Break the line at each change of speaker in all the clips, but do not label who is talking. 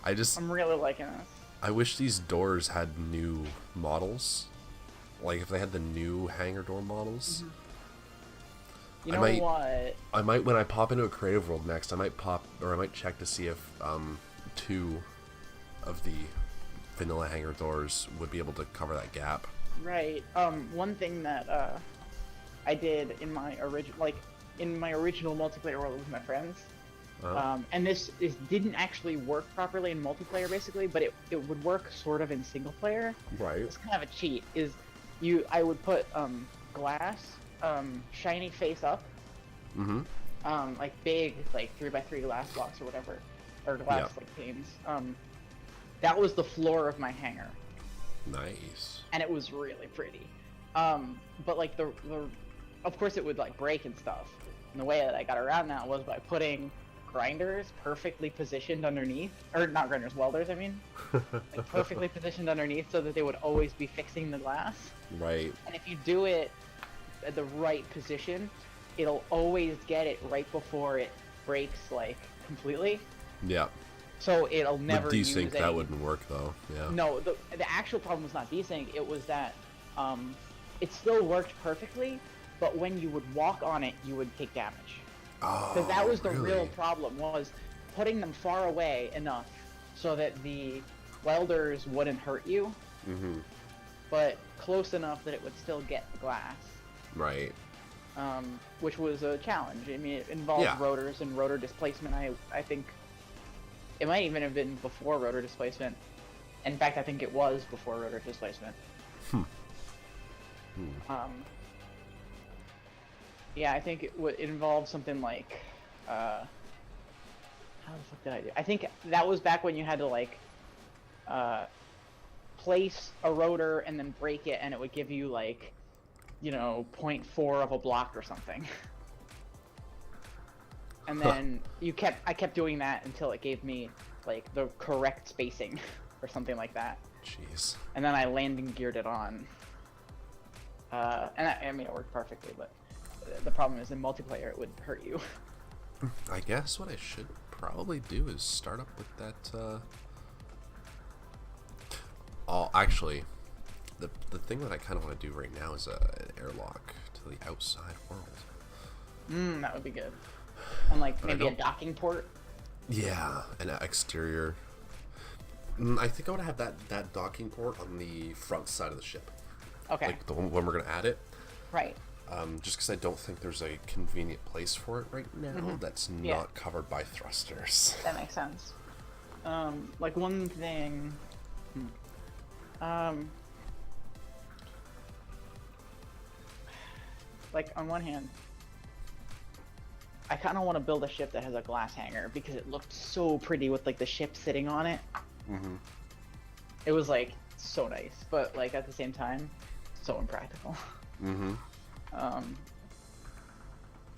I'm really liking this.
I wish these doors had new models. Like if they had the new hangar door models.
You know what?
I might when I pop into a creative world next, I might check to see if 2 of the vanilla hangar doors would be able to cover that gap.
Right. One thing that I did in my original multiplayer world with my friends, and this didn't actually work properly in multiplayer basically, but it would work sort of in single player.
Right.
It's kind of a cheat. I would put glass, shiny face up, like big like 3x3 glass blocks or whatever, or glass like panes. That was the floor of my hangar.
Nice.
And it was really pretty. But like of course it would like break and stuff. And the way that I got around that was by putting grinders perfectly positioned underneath, or not grinders, welders I mean, like perfectly positioned underneath so that they would always be fixing the glass.
Right.
And if you do it at the right position, it'll always get it right before it breaks like completely.
Yeah.
So it'll never
With
use
desync, that wouldn't work though. Yeah.
No, the actual problem was not desync. It was that it still worked perfectly, but when you would walk on it, you would take damage.
Oh,
Because that was the
really?
real problem, was putting them far away enough so that the welders wouldn't hurt you, but close enough that it would still get the glass.
Right.
Which was a challenge. I mean, it involved rotors and rotor displacement. I think it might even have been before rotor displacement. In fact, I think it was before rotor displacement. Yeah, I think it involved something like, how the fuck did I do? I think that was back when you had to like, place a rotor and then break it, and it would give you like, you know, 0.4 of a block or something. And then I kept doing that until it gave me like the correct spacing or something like that.
Jeez.
And then I landing geared it on. And I mean, it worked perfectly, but the problem is in multiplayer it would hurt you.
I guess what I should probably do is start up with that. Oh, actually, the thing that I kind of want to do right now is an airlock to the outside world.
That would be good. And like maybe a docking port.
Yeah, an exterior. I think I would have that docking port on the front side of the ship.
Okay.
Like the one when we're gonna add it.
Right.
Just because I don't think there's a convenient place for it right now that's not covered by thrusters.
That makes sense. Like one thing. Like on one hand, I kind of want to build a ship that has a glass hangar because it looked so pretty with like the ship sitting on it. It was like so nice, but like at the same time, so impractical.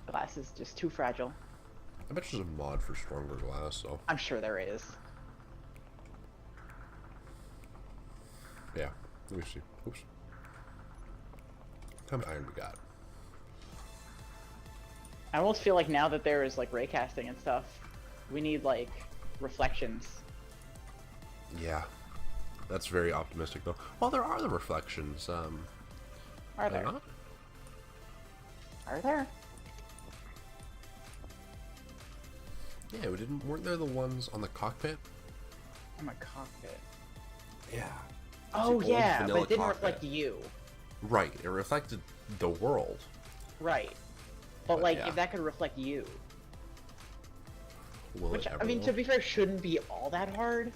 Glass is just too fragile.
I bet there's a mod for stronger glass, so.
I'm sure there is.
Yeah, let me see. Oops. How much iron we got?
I almost feel like now that there is like raycasting and stuff, we need like reflections.
Yeah, that's very optimistic though. Well, there are the reflections.
Are there?
Not?
Are there?
Yeah, weren't there the ones on the cockpit?
On my cockpit.
Yeah.
Oh yeah, but it didn't
cockpit.
reflect you.
Right, it reflected the world.
Right. But like,
yeah.
if that could reflect you.
Will
Which,
it ever
I mean,
will?
to be fair, shouldn't be all that hard.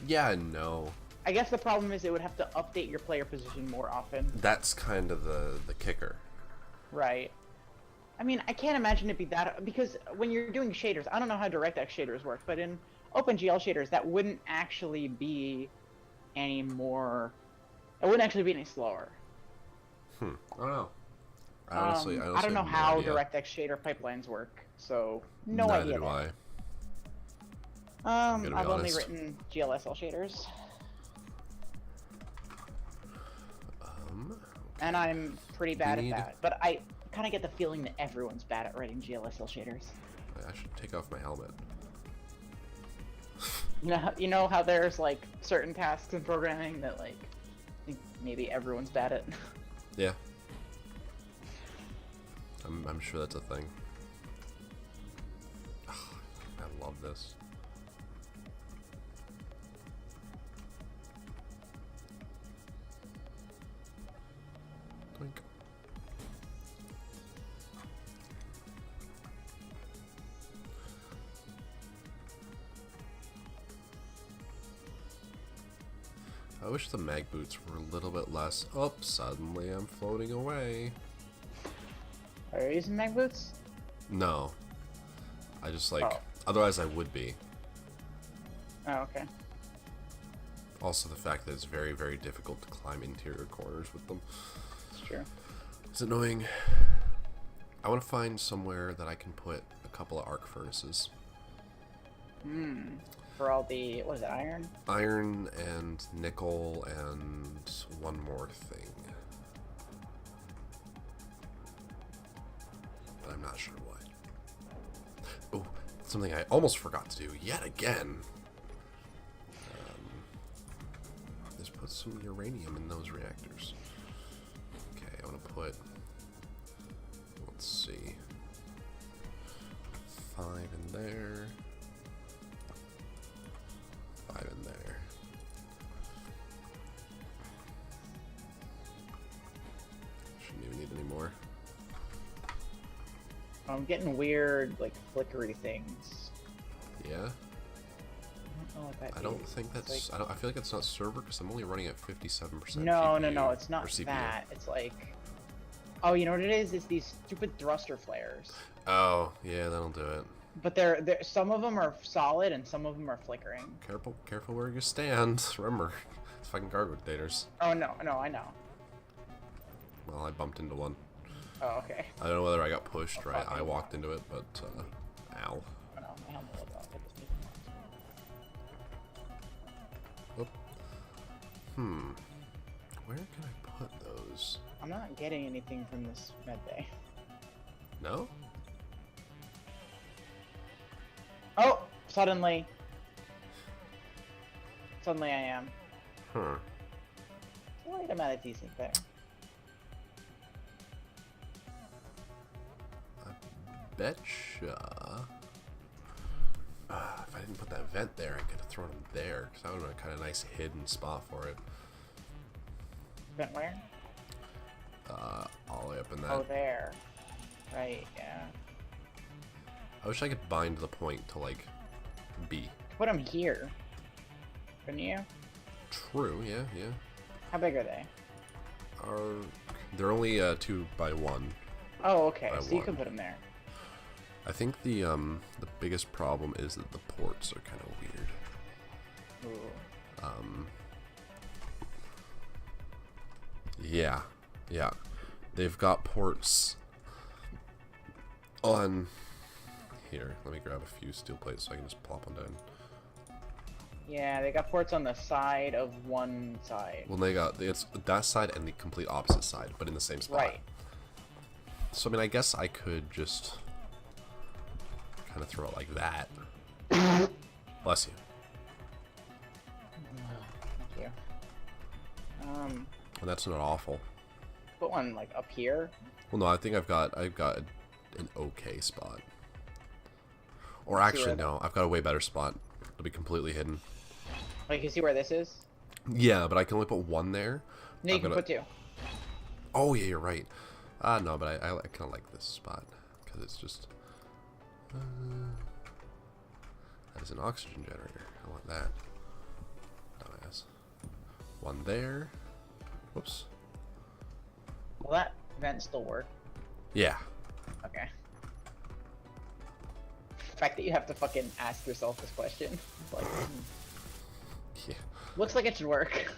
Yeah, no.
I guess the problem is it would have to update your player position more often.
That's kind of the kicker.
Right. I mean, I can't imagine it be that, because when you're doing shaders, I don't know how DirectX shaders work, but in OpenGL shaders, that wouldn't actually be any more, it wouldn't actually be any slower.
I don't know. Honestly,
I don't know
have no
how
idea.
DirectX shader pipelines work, so no
Neither
idea.
do I.
I've
be
only
honest.
written GLSL shaders. And I'm pretty bad at that, but I kind of get the feeling that everyone's bad at writing GLSL shaders.
I should take off my helmet.
You know how there's like certain tasks in programming that like I think maybe everyone's bad at.
Yeah. I'm sure that's a thing. I love this. Doink. I wish the mag boots were a little bit less. Oh, suddenly I'm floating away.
Are you using mag boots?
No. I just like,
Oh.
otherwise I would be.
Oh, okay.
Also the fact that it's very, very difficult to climb interior corners with them.
It's true.
It's annoying. I want to find somewhere that I can put a couple of arc furnaces.
For all the, what is it, iron?
Iron and nickel and one more thing. But I'm not sure what. Oh, something I almost forgot to do yet again. Just put some uranium in those reactors. Okay, I want to put, let's see, 5 in there. 5 in there. Shouldn't even need any more.
I'm getting weird, like, flickery things.
Yeah?
I don't know what that
I don't
is.
think that's.
It's
I feel like it's not server because I'm only running at 57%.
no,
GPU,
no, it's
or
not
CPU.
that. It's like, oh, you know what it is? It's these stupid thruster flares.
Oh, yeah, that'll do it.
But they're some of them are solid and some of them are flickering.
Careful where you stand. Remember, it's fucking cargo containers.
Oh no, I know.
Well, I bumped into one.
Oh, okay.
I don't know whether I got pushed or I
fucking
walked into it, but ow.
Oh no, my helmet was off. I just need
Oop. Where can I put those?
I'm not getting anything from this med bay.
No?
Oh, suddenly I am.
Huh.
Wait, I'm at a decent there.
Betcha. If I didn't put that vent there, I could have thrown him there, because that would have been a kind of nice hidden spot for it.
Vent where?
All the way up in that.
Oh, there. Right, yeah.
I wish I could bind the point to, like, B.
Put them here. Couldn't you?
True, yeah.
How big are they?
They're only 2 by 1.
Oh, okay.
By
So you
one.
can put them there.
I think the biggest problem is that the ports are kind of weird.
Ooh.
Yeah. They've got ports on here. Let me grab a few steel plates so I can just plop them down.
Yeah, they got ports on the side of one side.
Well, it's that side and the complete opposite side, but in the same spot.
Right.
So I mean, I guess I could just kind of throw it like that. Bless you.
Thank you.
And that's not awful.
Put one like up here.
Well, no, I think I've got an okay spot. Or
Let's see
actually,
where
no, I've got a way better spot. It'll be completely hidden.
Like, you see where this is?
Yeah, but I can only put one there.
No, you can put 2.
Oh yeah, you're right. No, but I kind of like this spot because it's just. That is an oxygen generator. I want that. Dumbass. One there. Whoops.
Will that vent still work?
Yeah.
Okay. The fact that you have to fucking ask yourself this question. Like,
Yeah.
looks like it should work.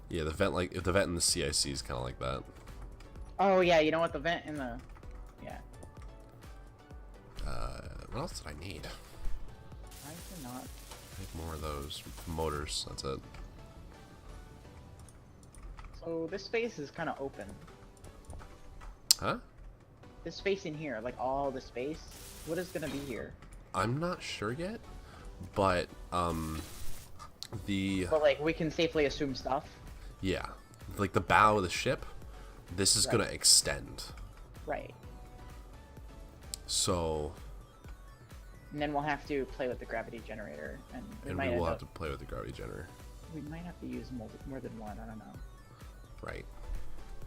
Yeah, the vent in the CIC is kind of like that.
Oh yeah, you know what, the vent in the... Yeah.
What else did I need?
Why is it not?
I need more of those motors. That's it.
So this space is kind of open.
Huh?
This space in here, like all the space, what is gonna be here?
I'm not sure yet, but
But like we can safely assume stuff.
yeah, like the bow of the ship, this is
Right.
gonna extend.
Right.
So,
And then we'll have to play with the gravity generator, and we
and
might
we
end
will
up,
have to play with the gravity generator,
we might have to use more than one. I don't know.
right?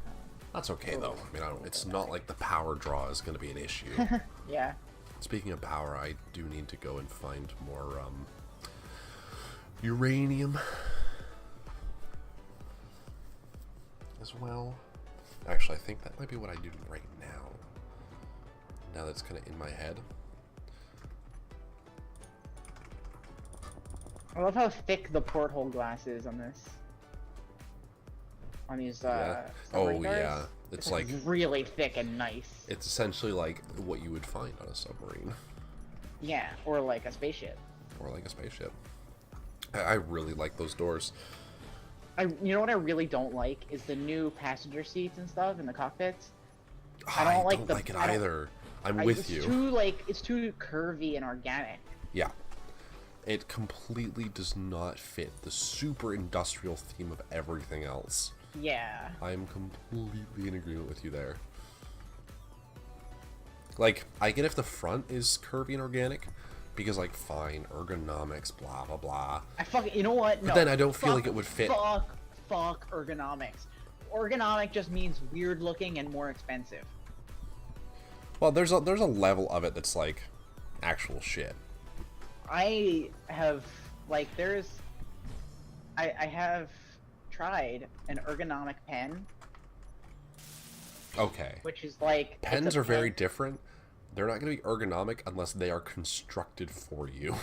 Um,
That's okay though. I mean, it's not like the power draw is gonna be an issue.
yeah.
Speaking of power, I do need to go and find more uranium as well. Actually, I think that might be what I do right now. Now that's kind of in my head.
I love how thick the porthole glass is on this. On these
Yeah.
submarine
Oh
doors.
yeah, it's like
really thick and nice.
it's essentially like what you would find on a submarine
Yeah, or like a spaceship.
or like a spaceship. I really like those doors.
You know what I really don't like is the new passenger seats and stuff in the cockpits.
I don't like it either. I'm with you.
It's too curvy and organic.
Yeah. It completely does not fit the super industrial theme of everything else.
Yeah.
I'm completely in agreement with you there. Like, I get if the front is curvy and organic, because, like, fine, ergonomics, blah, blah, blah.
You know what? No.
But then I don't feel like it would fit.
Fuck ergonomics. Ergonomic just means weird looking and more expensive.
Well, there's a level of it that's, like, actual shit.
I have tried an ergonomic pen.
Okay.
Which is like
Pens are very different. They're not going to be ergonomic unless they are constructed for you.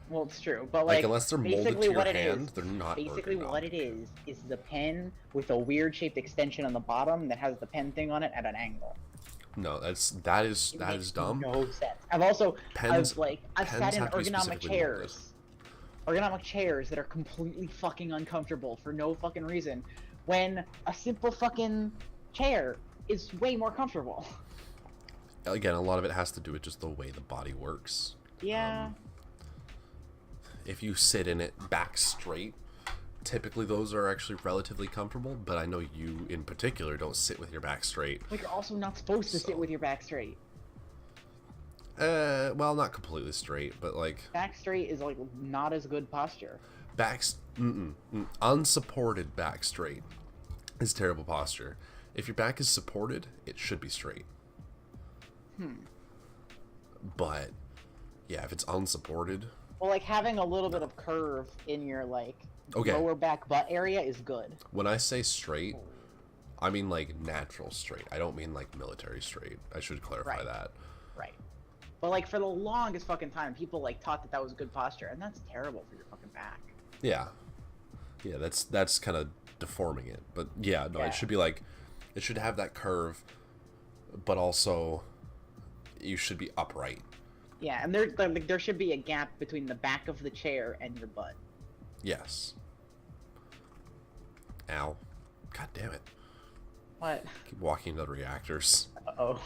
Well, it's true, but
like unless they're molded to your hand, they're not
basically
ergonomic.
what it is the pen with a weird shaped extension on the bottom that has the pen thing on it at an angle.
No, that is dumb.
No sense. I've sat in
have to be
ergonomic
specifically
chairs. Ergonomic chairs that are completely fucking uncomfortable for no fucking reason, when a simple fucking chair is way more comfortable.
Again, a lot of it has to do with just the way the body works.
Yeah.
If you sit in it back straight, typically those are actually relatively comfortable, but I know you in particular don't sit with your back straight.
But you're also not supposed to sit with your back straight.
Well, not completely straight, but like...
Back straight is like not as good posture.
Unsupported back straight is terrible posture. If your back is supported, it should be straight. But, yeah, if it's unsupported...
Well, like having a little bit of curve in your like lower back butt area is good.
When I say straight, I mean like natural straight. I don't mean like military straight. I should clarify that.
Right. But like for the longest fucking time, people like taught that was good posture, and that's terrible for your fucking back.
Yeah. Yeah, that's kind of deforming it. But yeah, no, it should be like, it should have that curve, but also you should be upright.
Yeah, and there should be a gap between the back of the chair and your butt.
Yes. Ow. God damn it.
What?
Keep walking into the reactors.
Uh-oh.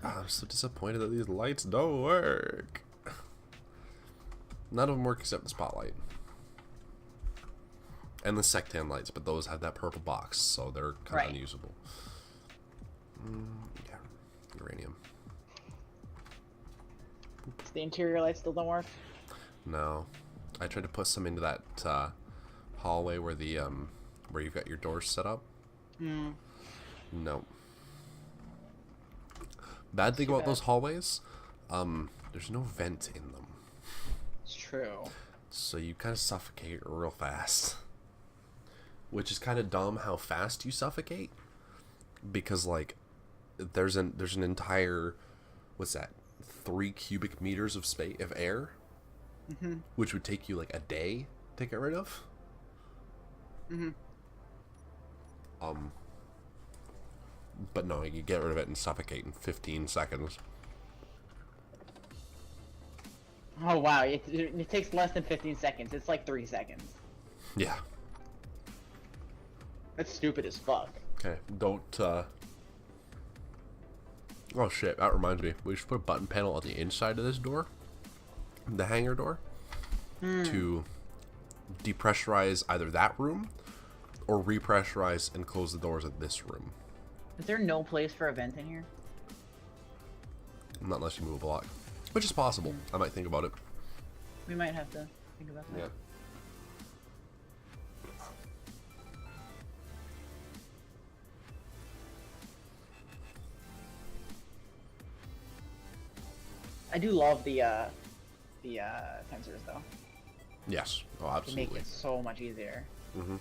I'm so disappointed that these lights don't work. None of them work except the spotlight. And the sectan lights, but those have that purple box, so they're kind of unusable. Yeah. Uranium.
The interior lights still don't work?
No. I tried to put some into that hallway where the where you've got your doors set up. No. Bad thing about those hallways, there's no vent in them.
It's true.
So you kind of suffocate real fast. Which is kind of dumb how fast you suffocate. Because like there's an entire, what's that? 3 cubic meters of space of air, which would take you like a day to get rid of. But no, you get rid of it and suffocate in 15 seconds.
Oh wow, it takes less than 15 seconds. It's like 3 seconds.
Yeah.
That's stupid as fuck.
Okay, don't oh shit, that reminds me. We should put a button panel on the inside of this door. the hangar door
Hmm.
to depressurize either that room or repressurize and close the doors of this room.
Is there no place for a vent in here?
Not unless you move a block, which is possible. I might think about it.
We might have to think about that.
Yeah.
I do love the sensors though.
Yes. Oh,
They make
absolutely.
it so much easier.
Mm-hmm.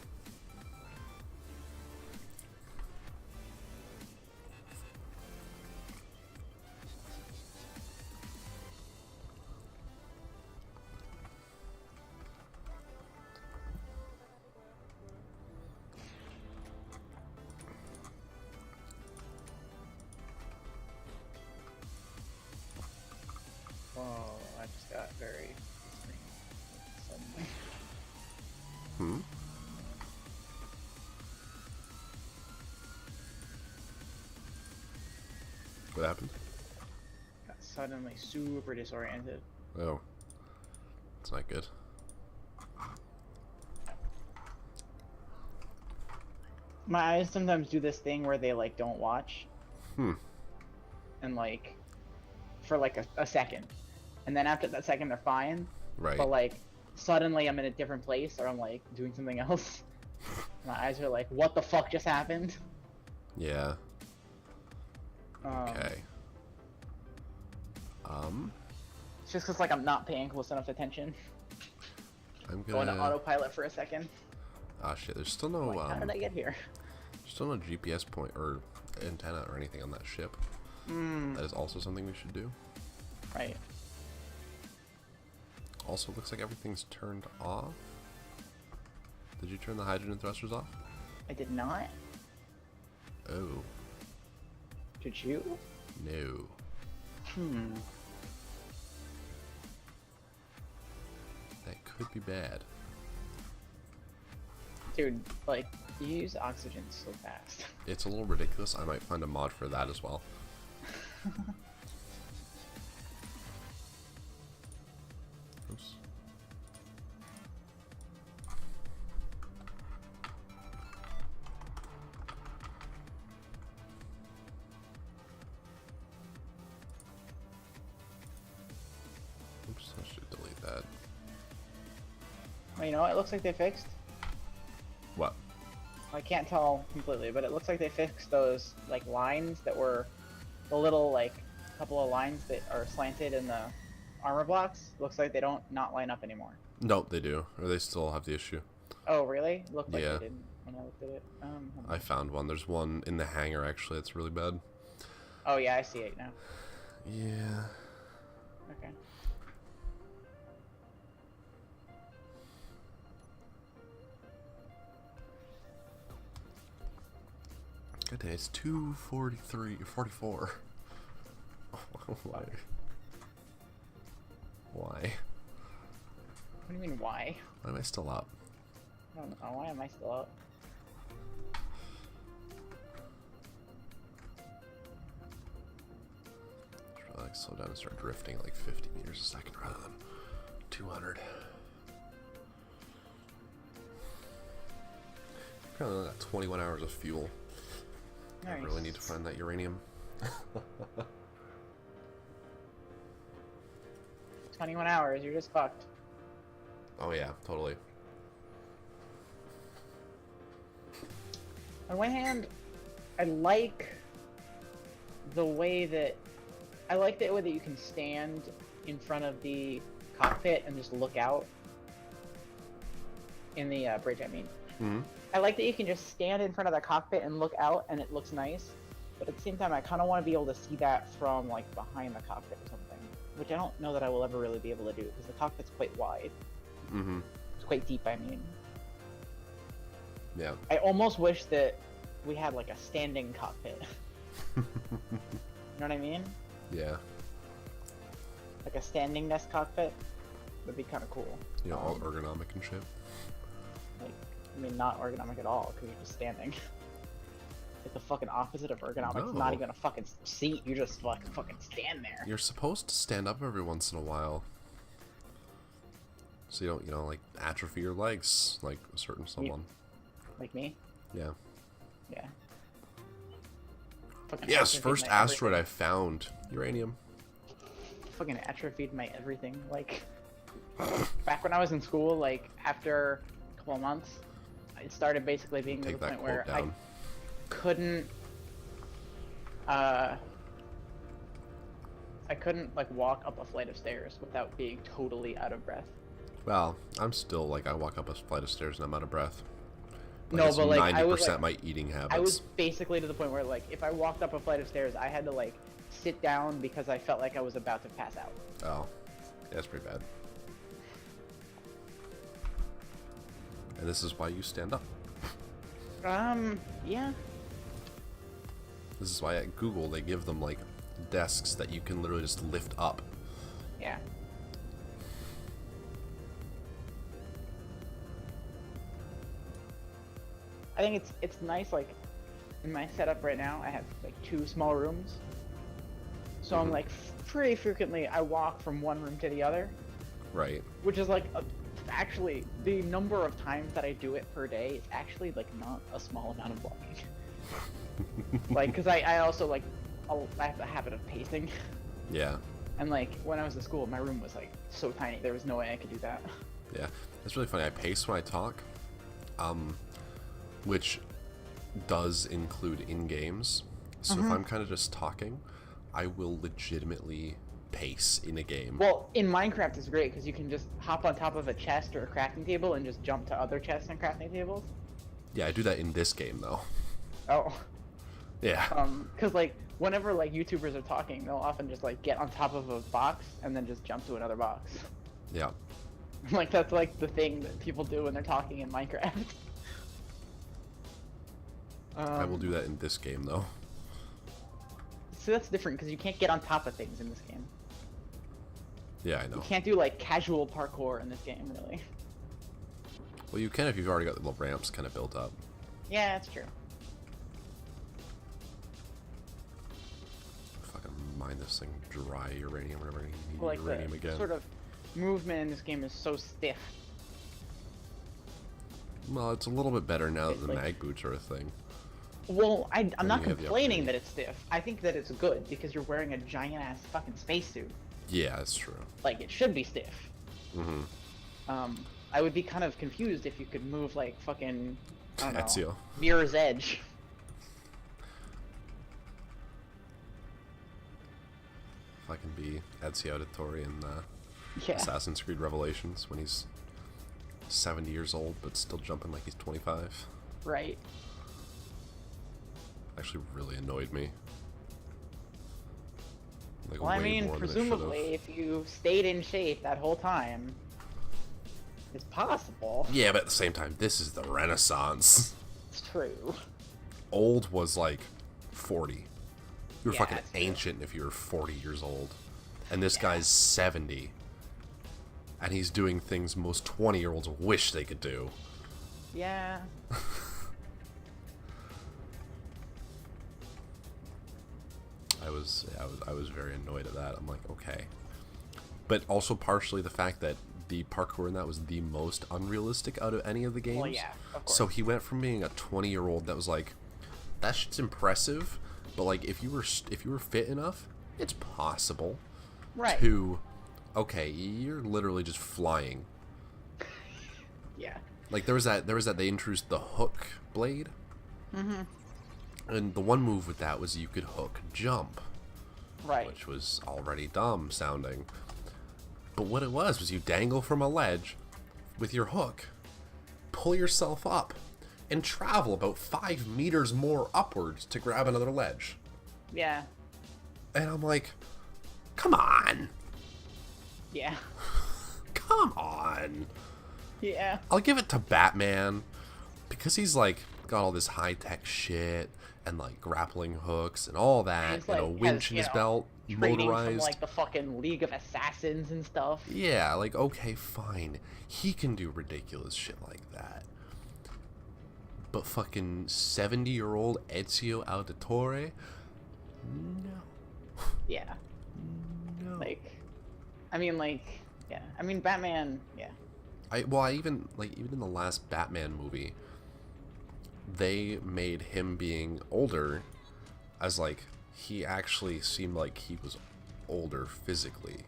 Whoa, I just got very suddenly.
Hmm. What happened?
Got suddenly super disoriented.
Oh, it's not good.
My eyes sometimes do this thing where they like don't watch.
Hmm.
And like for like a second. And then after that second they're fine.
Right.
But like suddenly I'm in a different place or I'm like doing something else. My eyes are like, what the fuck just happened?
Yeah.
Um,
Okay.
It's just cause like I'm not paying close enough attention.
I'm
Going to
gonna.
autopilot for a second.
Ah, shit. There's still no.
Like, how did I get here?
Still no GPS point or antenna or anything on that ship. That is also something we should do.
Right.
Also, looks like everything's turned off. Did you turn the hydrogen thrusters off?
I did not.
Oh,
Did you?
no. That could be bad.
Dude, like, you use oxygen so fast.
It's a little ridiculous. I might find a mod for that as well. Oops. Oops, I should delete that.
Well, you know what? It looks like they fixed.
What?
I can't tell completely, but it looks like they fixed those like lines that were the little like couple of lines that are slanted in the armor blocks. Looks like they don't not line up anymore.
No, they do. Or they still have the issue.
Oh, really? Looked like
Yeah.
they didn't when I looked at it. Hold on.
I found one. There's one in the hangar, actually. It's really bad.
Oh yeah, I see it now.
Yeah.
Okay.
Good day. It's 2:43, 44. Why? Why?
What do you mean why?
Why am I still up?
I don't know. Why am I still up?
Should I like slow down and start drifting like 50 meters a second rather than 200? Apparently only got 21 hours of fuel. I
Nice.
really need to find that uranium.
21 hours. You're just fucked.
Oh yeah, totally.
On one hand, I like the way that you can stand in front of the cockpit and just look out in the bridge. I mean,
Hmm.
I like that you can just stand in front of the cockpit and look out, and it looks nice. But at the same time, I kind of want to be able to see that from like behind the cockpit or something, which I don't know that I will ever really be able to do because the cockpit's quite wide.
Mm-hmm.
It's quite deep. I mean.
Yeah.
I almost wish that we had like a standing cockpit. You know what I mean?
Yeah.
Like a standing desk cockpit. That'd be kind of cool.
You know, all ergonomic and shit.
Like, I mean, not ergonomic at all because you're just standing. It's the fucking opposite of ergonomic. It's not
No.
even a fucking seat. You just fucking stand there.
You're supposed to stand up every once in a while. So you don't, like, atrophy your legs like a certain someone.
Like me?
Yeah.
Yeah. Fucking
Yes,
atrophied
first
my
asteroid I
everything.
found. Uranium.
Fucking atrophied my everything. Like, back when I was in school, like, after a couple of months, it started basically being to the
Take that
point
quote
where
down.
couldn't, I couldn't, like, walk up a flight of stairs without being totally out of breath.
Well, I'm still, like, I walk up a flight of stairs and I'm out of breath. Like,
No,
it's
but, like, I was, like,
90% my eating
I was
habits.
basically to the point where, like, if I walked up a flight of stairs, I had to, like, sit down because I felt like I was about to pass out.
Oh. Yeah, that's pretty bad. And this is why you stand up.
Yeah.
This is why at Google they give them, like, desks that you can literally just lift up.
Yeah. I think it's nice, like, in my setup right now, I have, like, 2 small rooms. So I'm, like, pretty frequently, I walk from one room to the other.
Right.
Which is, like, actually, the number of times that I do it per day is actually, like, not a small amount of walking. Like, because I also, like, I have the habit of pacing.
Yeah.
And, like, when I was at school, my room was, like, so tiny, there was no way I could do that.
Yeah. It's really funny. I pace when I talk. Which does include in games. So if I'm kind of just talking, I will legitimately pace in a game.
Well, in Minecraft it's great because you can just hop on top of a chest or a crafting table and just jump to other chests and crafting tables.
Yeah, I do that in this game though.
Oh.
Yeah.
Because, like, whenever, like, YouTubers are talking, they'll often just, like, get on top of a box and then just jump to another box.
Yeah.
Like, that's, like, the thing that people do when they're talking in Minecraft.
I will do that in this game though.
So that's different because you can't get on top of things in this game.
Yeah, I know.
You can't do, like, casual parkour in this game, really.
Well, you can if you've already got the little ramps kind of built up.
Yeah, that's true.
Fucking mine this thing dry uranium whenever you need
Like,
uranium
the
again.
sort of movement in this game is so stiff.
Well, it's a little bit better now that
It's
the
like-
mag boots are a thing.
Well, I'm not
you have the
complaining
opportunity.
that it's stiff. I think that it's good because you're wearing a giant-ass fucking spacesuit.
Yeah, that's true.
Like, it should be stiff.
Mm-hmm.
I would be kind of confused if you could move, like, fucking, I don't know,
Ezio.
Mirror's Edge.
If I can be Ezio Auditore in
Yeah.
Assassin's Creed Revelations when he's 70 years old but still jumping like he's 25.
Right.
Actually really annoyed me. Like,
Well, I
way
mean,
more than it
presumably,
should've.
if you stayed in shape that whole time, it's possible.
Yeah, but at the same time, this is the Renaissance.
It's true.
Old was like 40. You were
Yeah,
fucking
that's true.
ancient if you were 40 years old. And this
Yeah.
guy's 70. And he's doing things most 20-year-olds wish they could do.
Yeah.
I was very annoyed at that. I'm like, okay. But also partially the fact that the parkour in that was the most unrealistic out of any of the games.
Well, yeah, of course.
So he went from being a 20-year-old that was like, that shit's impressive, but like if you were fit enough, it's possible.
Right.
To, okay, you're literally just flying.
Yeah.
Like there was that they introduced the hook blade. Mm-hmm. And the one move with that was you could hook jump.
Right.
Which was already dumb sounding. But what it was you dangle from a ledge with your hook, pull yourself up, and travel about 5 meters more upwards to grab another ledge.
Yeah.
And I'm like, come on.
Yeah.
Come on.
Yeah.
I'll give it to Batman because he's like got all this high-tech shit and like grappling hooks and all that,
He's,
and a
like,
winch
has,
in
you
his
know,
belt,
Training
motorized.
from, like, the fucking League of Assassins and stuff.
Yeah, like, okay, fine. He can do ridiculous shit like that. But fucking 70-year-old Ezio Auditore? No.
Yeah.
No.
Like, I mean, like, yeah. I mean, Batman, yeah.
I even in the last Batman movie, they made him being older as like he actually seemed like he was older physically.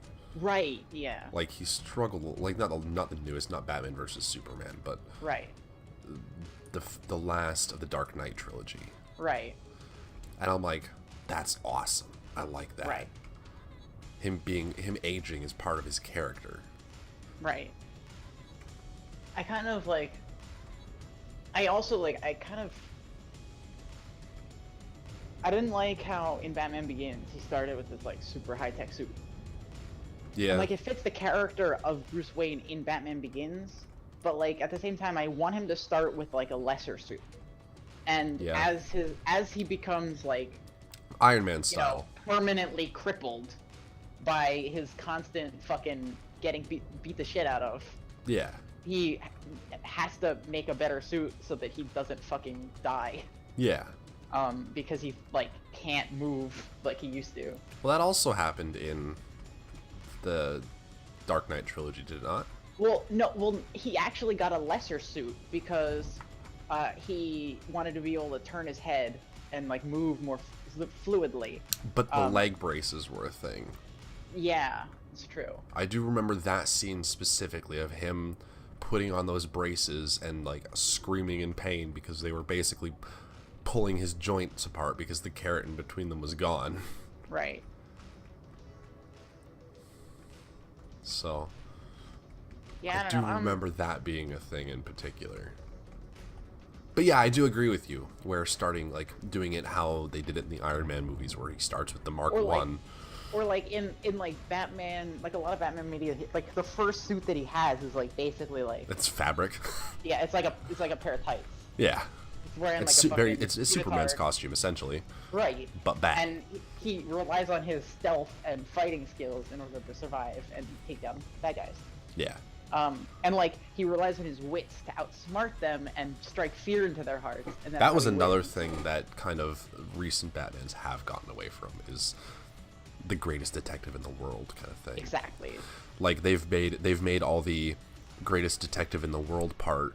Right. Yeah.
Like he struggled, like not the newest, not Batman versus Superman, but
Right.
the last of the Dark Knight trilogy.
Right.
And I'm like, that's awesome. I like that.
Right.
Him aging is part of his character.
Right. I kind of like. I also like. I didn't like how in Batman Begins he started with this like super high tech suit.
Yeah.
And, like it fits the character of Bruce Wayne in Batman Begins, but like at the same time I want him to start with like a lesser suit. And
Yeah.
as he becomes like
Iron Man style.
Permanently crippled by his constant fucking getting beat the shit out of.
Yeah.
He has to make a better suit so that he doesn't fucking die.
Yeah.
Because he like can't move like he used to.
Well, that also happened in the Dark Knight trilogy, did it not?
Well, no. Well, he actually got a lesser suit because he wanted to be able to turn his head and like move more fluidly.
But the leg braces were a thing.
Yeah, it's true.
I do remember that scene specifically of him putting on those braces and like screaming in pain because they were basically pulling his joints apart because the keratin between them was gone.
Right.
So
Yeah,
I do remember that being a thing in particular. But yeah, I do agree with you. Where starting like doing it how they did it in the Iron Man movies, where he starts with the Mark One.
Or like in like Batman, like a lot of Batman media, like the first suit that he has is like basically like
It's fabric.
yeah, it's like a pair of tights.
Yeah.
It's wearing
It's
like a fucking
it's Superman's
unitard.
costume essentially.
Right.
But bad.
And he relies on his stealth and fighting skills in order to survive and take down bad guys.
Yeah.
And like he relies on his wits to outsmart them and strike fear into their hearts. And
That was another thing that kind of recent Batmans have gotten away from is the greatest detective in the world kind of thing.
Exactly.
Like they've made all the greatest detective in the world part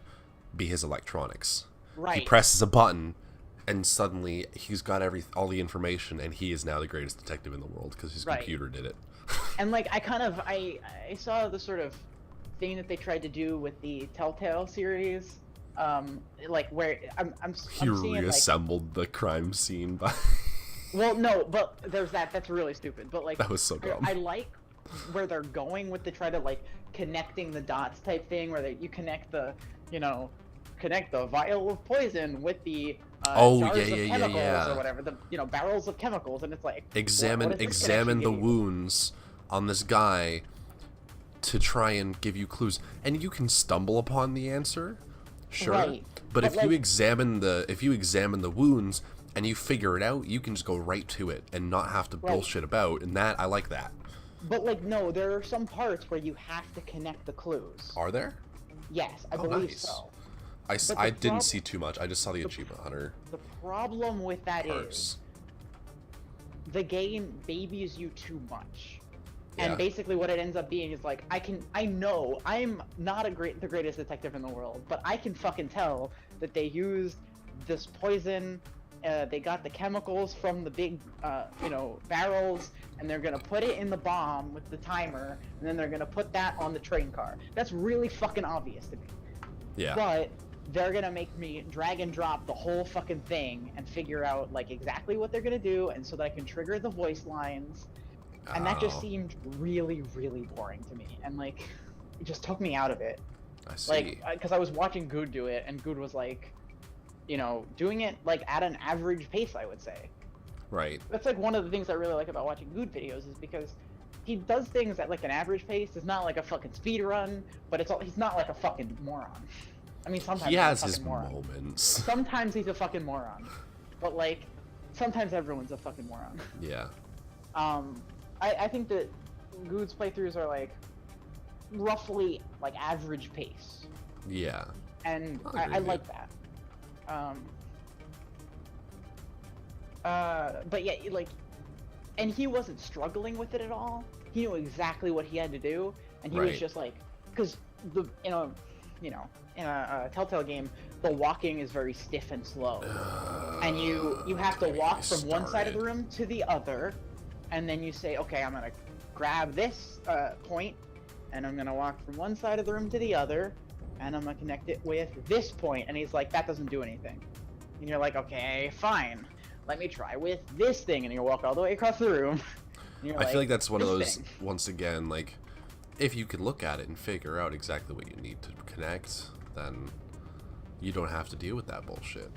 be his electronics.
Right.
He presses a button and suddenly he's got all the information and he is now the greatest detective in the world because his computer did it.
And like I saw the sort of thing that they tried to do with the Telltale series, like where I'm
He
seeing
reassembled the crime scene by
well, no, but there's that. That's really stupid. But like
that was so dumb.
I like where they're going with the try to like connecting the dots type thing, where you connect the vial of poison with the jars of chemicals or whatever, the barrels of chemicals, and it's like
examine the wounds on this guy to try and give you clues, and you can stumble upon the answer, sure.
Right.
But if you examine the wounds and you figure it out, you can just go right to it and not have to bullshit about. And that I like that.
But like no, there are some parts where you have to connect the clues.
Are there?
Yes, I believe
nice.
so.
I didn't see too much. I just saw the achievement hunter.
The problem with that
parts.
is the game babies you too much.
Yeah.
And basically what it ends up being is like, I know I'm not the greatest detective in the world, but I can fucking tell that they used this poison, they got the chemicals from the big, barrels, and they're gonna put it in the bomb with the timer, and then they're gonna put that on the train car. That's really fucking obvious to me.
Yeah.
But they're gonna make me drag and drop the whole fucking thing and figure out like exactly what they're gonna do, and so that I can trigger the voice lines. And that just seemed really, really boring to me, and like, it just took me out of it.
I see.
Like, because I was watching Good do it, and Good was like, doing it like at an average pace, I would say.
Right.
That's like one of the things I really like about watching Good videos is because he does things at like an average pace. It's not like a fucking speed run, but he's not like a fucking moron. I mean, sometimes
he has
he's a
his
fucking moron.
moments.
Sometimes he's a fucking moron, but like, sometimes everyone's a fucking moron.
Yeah.
I think that Good's playthroughs are like roughly like average pace.
Yeah.
And I like that. But yeah, like, and he wasn't struggling with it at all. He knew exactly what he had to do, and he was just like, because in a, you know, in a Telltale game, the walking is very stiff and slow, and you have to walk from one side of the room to the other, and then you say, okay, I'm gonna grab this point, and I'm gonna walk from one side of the room to the other, and I'm gonna connect it with this point, and he's like, that doesn't do anything, and you're like, okay, fine, let me try with this thing, and you walk all the way across the room. And you're
I feel like that's one of
"This
those,
thing."
once again, like, if you could look at it and figure out exactly what you need to connect, then you don't have to deal with that bullshit.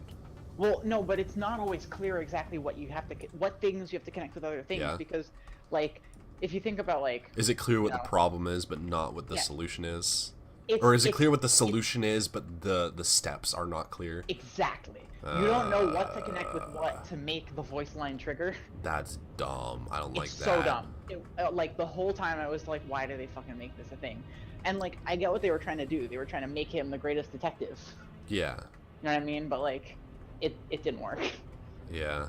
Well, no, but it's not always clear exactly what you have to, what things you have to connect with other things,
Yeah.
because, like, if you think about, like...
Is it clear what
you
the
know,
problem is, but not what the
Yeah.
solution is?
it's-
Or is it
it's-
clear what the solution is, but the steps are not clear?
Exactly. You don't know what to connect with what to make the voice line trigger.
That's dumb. I don't like
It's
that.
so dumb. Like, the whole time I was like, why do they fucking make this a thing? And, like, I get what they were trying to do. They were trying to make him the greatest detective.
Yeah.
You know what I mean? But, like, it didn't work.
Yeah.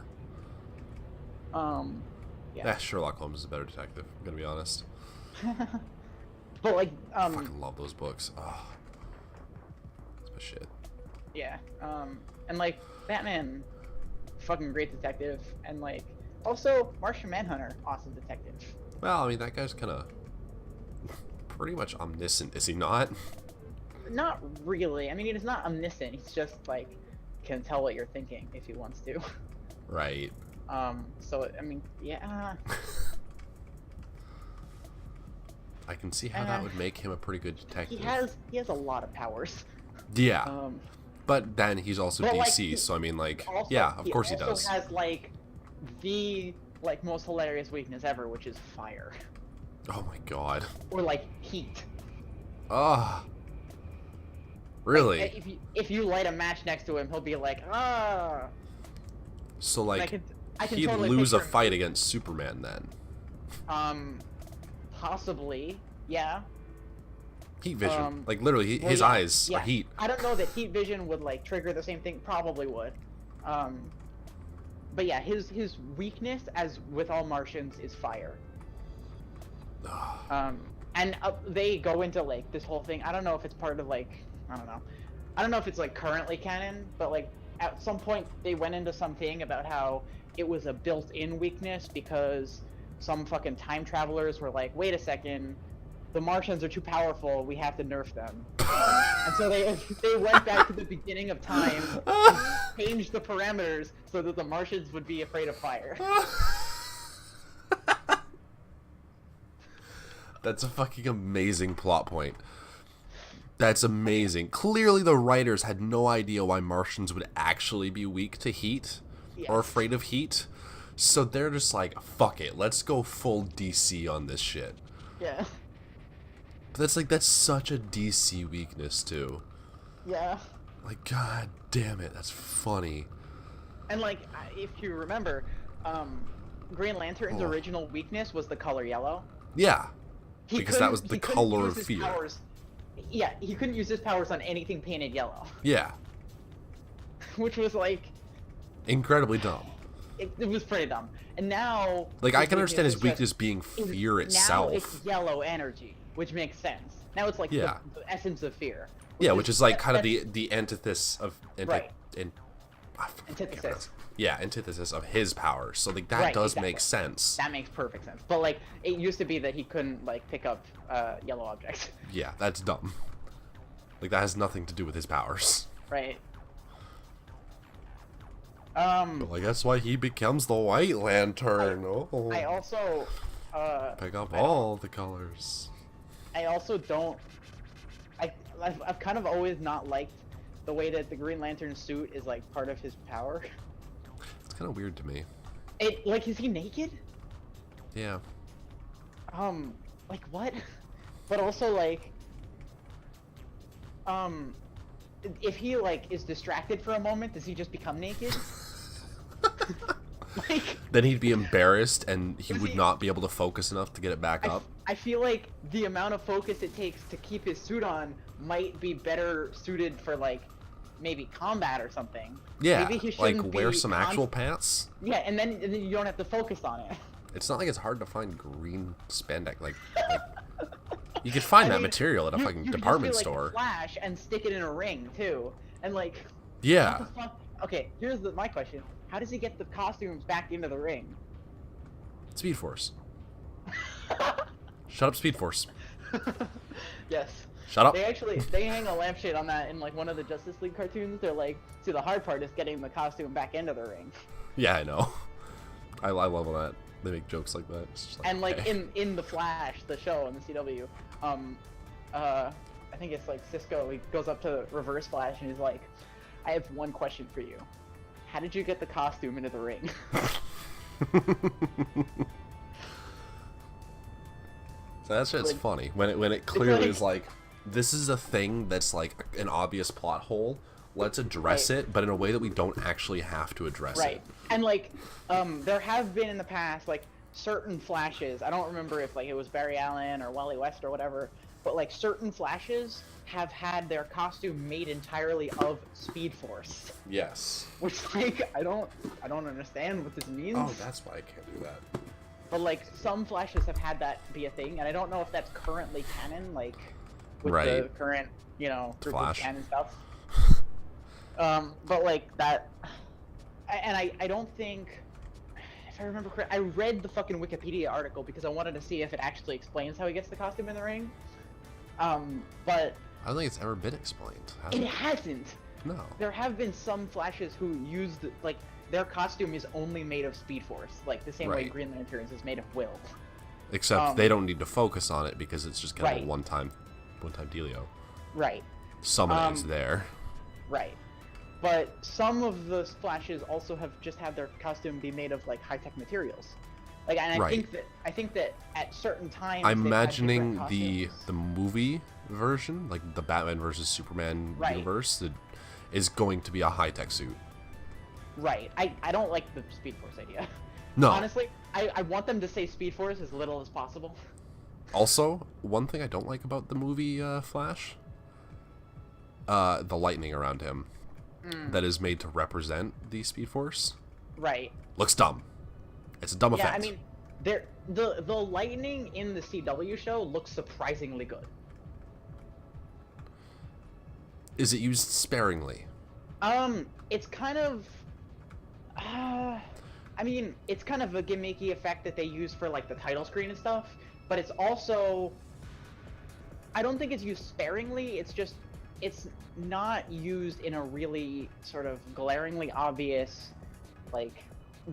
Yeah.
Sherlock Holmes is a better detective, I'm gonna be honest.
But, like,
I fucking love those books. Oh. That's my shit.
yeah. And, like, Batman, fucking great detective. And, like, also, Martian Manhunter, awesome detective.
Well, I mean, that guy's kind of pretty much omniscient, is he not?
Not really. I mean, he's not omniscient. He's just, like, can tell what you're thinking if he wants to.
Right.
So, I mean, yeah.
I can see how that would make him a pretty good detective.
He has a lot of powers.
Yeah. But then he's also
But, like,
DC, so I mean, like,
Also,
yeah, of course he does.
also has, like, the, like, most hilarious weakness ever, which is fire.
Oh my god.
Or, like, heat.
Ah. Really?
Like, if you light a match next to him, he'll be like, ah.
So,
And
like,
I can
he'd
totally
lose a
picture him.
fight against Superman then.
Possibly, yeah.
Heat vision.
Um,
like, literally,
Well,
his
yeah,
eyes
yeah.
are heat.
I don't know that heat vision would, like, trigger the same thing. Probably would. But yeah, his weakness, as with all Martians, is fire. And they go into, like, this whole thing. I don't know if it's part of, like, I don't know. I don't know if it's, like, currently canon, but, like, at some point they went into something about how it was a built-in weakness because some fucking time travelers were like, wait a second, the Martians are too powerful, we have to nerf them. And so they went back to the beginning of time and changed the parameters so that the Martians would be afraid of fire.
That's a fucking amazing plot point. That's amazing. Clearly the writers had no idea why Martians would actually be weak to heat or
Yes.
afraid of heat. So they're just like, fuck it, let's go full DC on this shit.
Yeah.
But that's such a DC weakness too.
Yeah.
Like, god damn it, that's funny.
And, like, if you remember, Green Lantern's
Oh.
original weakness was the color yellow.
Yeah.
He
Because that was
couldn't-
the
he couldn't
color
use
of
his
fear.
powers- Yeah, he couldn't use his powers on anything painted yellow,
Yeah.
which was, like,
Incredibly dumb.
it was pretty dumb. And now,
Like, I
his
can understand his
is
weakness
just-
being
is-
fear
Now
itself.
it's yellow energy, which makes sense. Now it's like
Yeah.
the essence of fear.
Yeah, which is like kind of
that's-
the antithesis of
Right.
antithesis. Yeah, antithesis of his powers. So like that
Right,
does
exactly.
make sense.
That makes perfect sense. But, like, it used to be that he couldn't, like, pick up yellow objects,
Yeah, that's dumb. Like that has nothing to do with his powers.
right?
But like that's why he becomes the White Lantern.
I also
Pick up all the colors.
I also don't. I've kind of always not liked the way that the Green Lantern suit is, like, part of his power.
It's kind of weird to me.
Like, is he naked?
Yeah.
Like, what? But also, like, if he, like, is distracted for a moment, does he just become naked? Like,
Then he'd be embarrassed and he
Was
would
he-
not be able to focus enough to get it back up.
I feel like the amount of focus it takes to keep his suit on might be better suited for, like, maybe combat or something.
Yeah,
Maybe he
like
shouldn't
wear
be
some actual pants.
Yeah, and then you don't have to focus on it.
It's not like it's hard to find green spandex. Like You could find
I
that
mean,
material at a fucking department
you could just do, like,
store.
a flash and stick it in a ring too, and like,
Yeah.
what the fuck? Okay, here's my question: how does he get the costumes back into the ring?
Speed Force. Shut up, Speed Force.
Yes.
Shut up.
They hang a lampshade on that in like one of the Justice League cartoons. They're like, see, the hard part is getting the costume back into the ring.
Yeah, I know. I love all that. They make jokes like that. It's just like,
And like
okay.
in the Flash, the show on the CW, I think it's like Cisco. He goes up to Reverse Flash and he's like, "I have one question for you. How did you get the costume into the ring?"
So that's just
Like,
funny when it clearly
like,
is like, this is a thing that's like an obvious plot hole. Let's address
right.
it, but in a way that we don't actually have to address
Right.
it.
And like, there have been in the past like certain Flashes. I don't remember if like it was Barry Allen or Wally West or whatever, but like certain Flashes have had their costume made entirely of Speed Force.
Yes.
Which like I don't understand what this means.
Oh, that's why I can't do that.
But like some Flashes have had that be a thing, and I don't know if that's currently canon, like with the
Right.
current, you know, group of
Flash.
canon stuff. But like that, and I don't think, if I remember correctly, I read the fucking Wikipedia article because I wanted to see if it actually explains how he gets the costume in the ring. But
I don't think it's ever been explained.
it hasn't.
No.
There have been some Flashes who used like their costume is only made of Speed Force, like the same way
Right.
Green Lantern's is made of will.
Except they don't need to focus on it because it's just kind of
Right.
a one-time dealio.
Right.
Summoning is there.
Right. But some of the Flashes also have just had their costume be made of like high-tech materials. Like, and I
Right.
think that at certain times
I'm
they've had
imagining
different
the
costumes.
movie version, like the Batman versus Superman
Right.
universe, that is going to be a high-tech suit.
Right. I don't like the Speed Force idea.
No.
Honestly, I want them to say Speed Force as little as possible.
Also, one thing I don't like about the movie Flash, the lightning around him that is made to represent the Speed Force
Right.
looks dumb. It's a dumb
Yeah,
effect.
I mean, the lightning in the CW show looks surprisingly good.
Is it used sparingly?
It's kind of, I mean, it's kind of a gimmicky effect that they use for like the title screen and stuff, but it's also, I don't think it's used sparingly. It's just, it's not used in a really sort of glaringly obvious, like,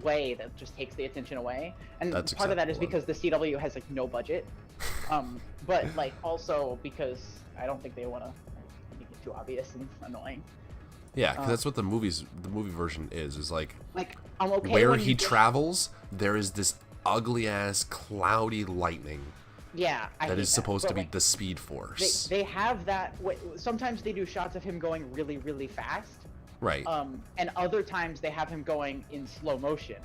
way that just takes the attention away. And
That's
part of that is
acceptable.
because the CW has like no budget, but like also because I don't think they want to make it too obvious and annoying.
Yeah, because that's what the movie version is like
Like, I'm okay
where
when
he
you get-
travels, there is this ugly ass cloudy lightning
Yeah, I
that
hate
is supposed
but,
to be
like,
the Speed Force.
They have that. Sometimes they do shots of him going really, really fast.
Right.
And other times they have him going in slow motion.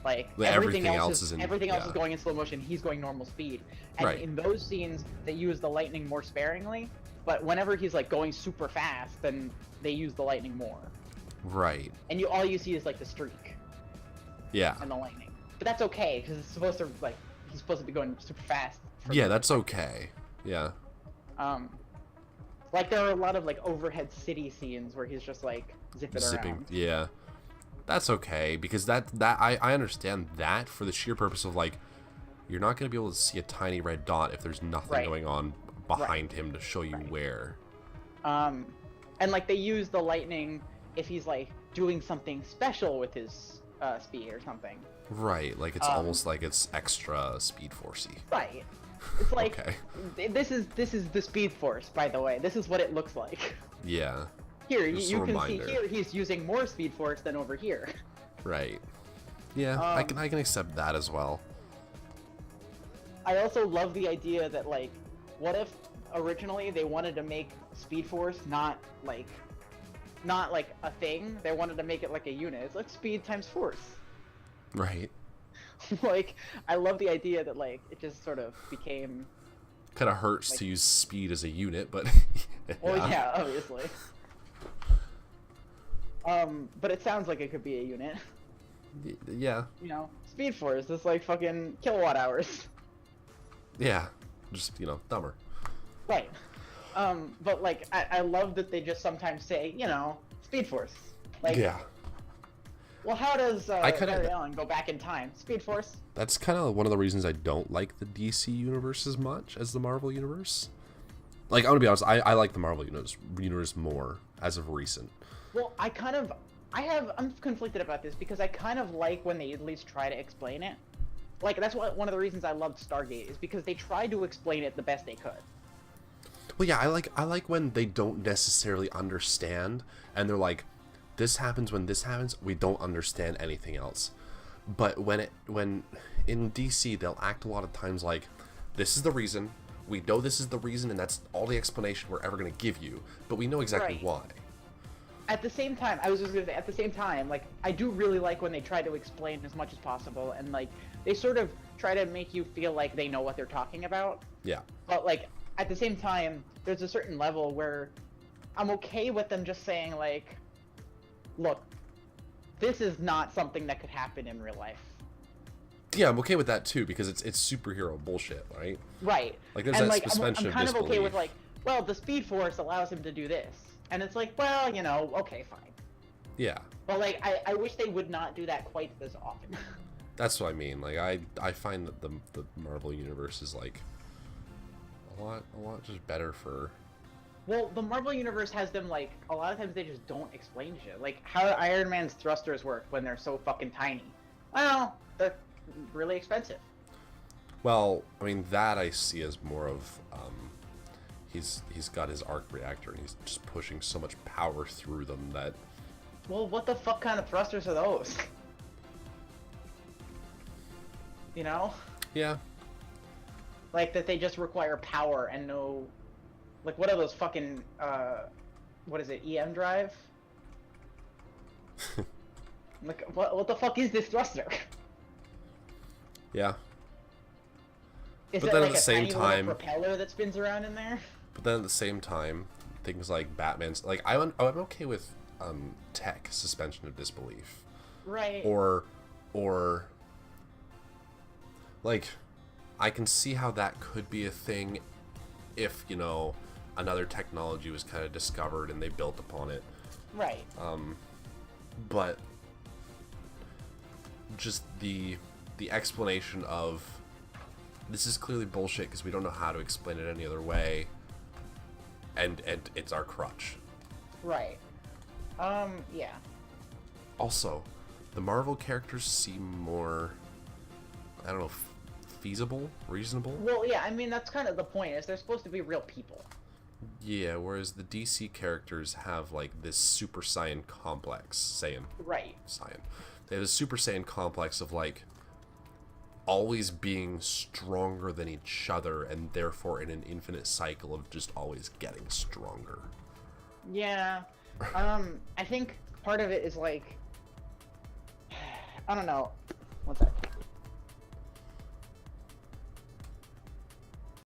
Like
Everything else is in-
everything else
yeah.
is going in slow motion. He's going normal speed. And
Right.
in those scenes, they use the lightning more sparingly. But whenever he's like going super fast, then they use the lightning more.
Right.
And all you see is like the streak
Yeah.
and the lightning. But that's okay because it's supposed to like he's supposed to be going super fast.
Yeah, that's okay. Yeah.
Like there are a lot of like overhead city scenes where he's just like zipping around.
Yeah. That's okay because I understand that for the sheer purpose of like you're not going to be able to see a tiny red dot if there's nothing
Right.
going on behind him to show you where.
And like they use the lightning if he's like doing something special with his speed or something.
Right, like it's almost like it's extra Speed Forcey.
Right. It's like
Okay.
this is the Speed Force, by the way. This is what it looks like.
Yeah.
Here,
Just
you
a
can see
reminder.
here he's using more Speed Force than over here.
Right. Yeah, I can accept that as well.
I also love the idea that like, what if originally they wanted to make Speed Force not like a thing? They wanted to make it like a unit. It's like speed times force.
Right.
Like, I love the idea that like it just sort of became.
Kind of hurts
Like-
to use speed as a unit, but
Well, yeah, obviously. But it sounds like it could be a unit.
Yeah.
You know, Speed Force is like fucking kilowatt hours.
Yeah. Just, dumber.
Right. But like, I love that they just sometimes say, you know, Speed Force. Like,
Yeah.
well, how does
I kinda-
Barry Allen go back in time? Speed Force.
That's kind of one of the reasons I don't like the DC universe as much as the Marvel universe. Like, I'm gonna be honest, I like the Marvel universe more as of recent.
Well, I'm conflicted about this because I kind of like when they at least try to explain it. Like, that's one of the reasons I loved Stargate, is because they tried to explain it the best they could.
Well, yeah, I like when they don't necessarily understand, and they're like, this happens when this happens. We don't understand anything else. But when in DC, they'll act a lot of times like, this is the reason. We know this is the reason, and that's all the explanation we're ever going to give you. But we know exactly
Right.
why.
At the same time, I was just gonna say, at the same time, like, I do really like when they try to explain as much as possible, and like, they sort of try to make you feel like they know what they're talking about.
Yeah.
But like, at the same time, there's a certain level where I'm okay with them just saying like, look, this is not something that could happen in real life.
Yeah, I'm okay with that too, because it's superhero bullshit, right?
Right.
Like, there's
And
that
like,
suspension
I'm
of
kind of okay
disbelief.
with like, well, the Speed Force allows him to do this. And it's like, well, you know, okay, fine.
Yeah.
But like, I wish they would not do that quite as often.
That's what I mean. Like, I find that the Marvel universe is like a lot just better for.
Well, the Marvel Universe has them, like, a lot of times they just don't explain shit. Like, how do Iron Man's thrusters work when they're so fucking tiny? Well, they're really expensive.
Well, I mean, that I see as more of he's got his arc reactor and he's just pushing so much power through them that.
Well, what the fuck kind of thrusters are those? You know?
Yeah.
Like, that they just require power and no... Like, what are those fucking, what is it, EM drive? Like, what the fuck is this thruster?
Yeah.
Is
But
it
then
like
at the
a
same
tiny
time-
little propeller that spins around in there?
But then at the same time, things like Batman's like I'm okay with tech suspension of disbelief.
Right.
Or like I can see how that could be a thing if, you know, another technology was kind of discovered and they built upon it.
Right.
But just the explanation of this is clearly bullshit because we don't know how to explain it any other way, and it's our crutch.
Right. Yeah.
Also, the Marvel characters seem more, I don't know, feasible, reasonable.
Well, yeah, I mean, that's kind of the point, is they're supposed to be real people.
Yeah, whereas the DC characters have like this Super Saiyan complex,
Right.
Saiyan. They have a Super Saiyan complex of like always being stronger than each other and therefore in an infinite cycle of just always getting stronger.
Yeah. I think part of it is like, I don't know. One sec.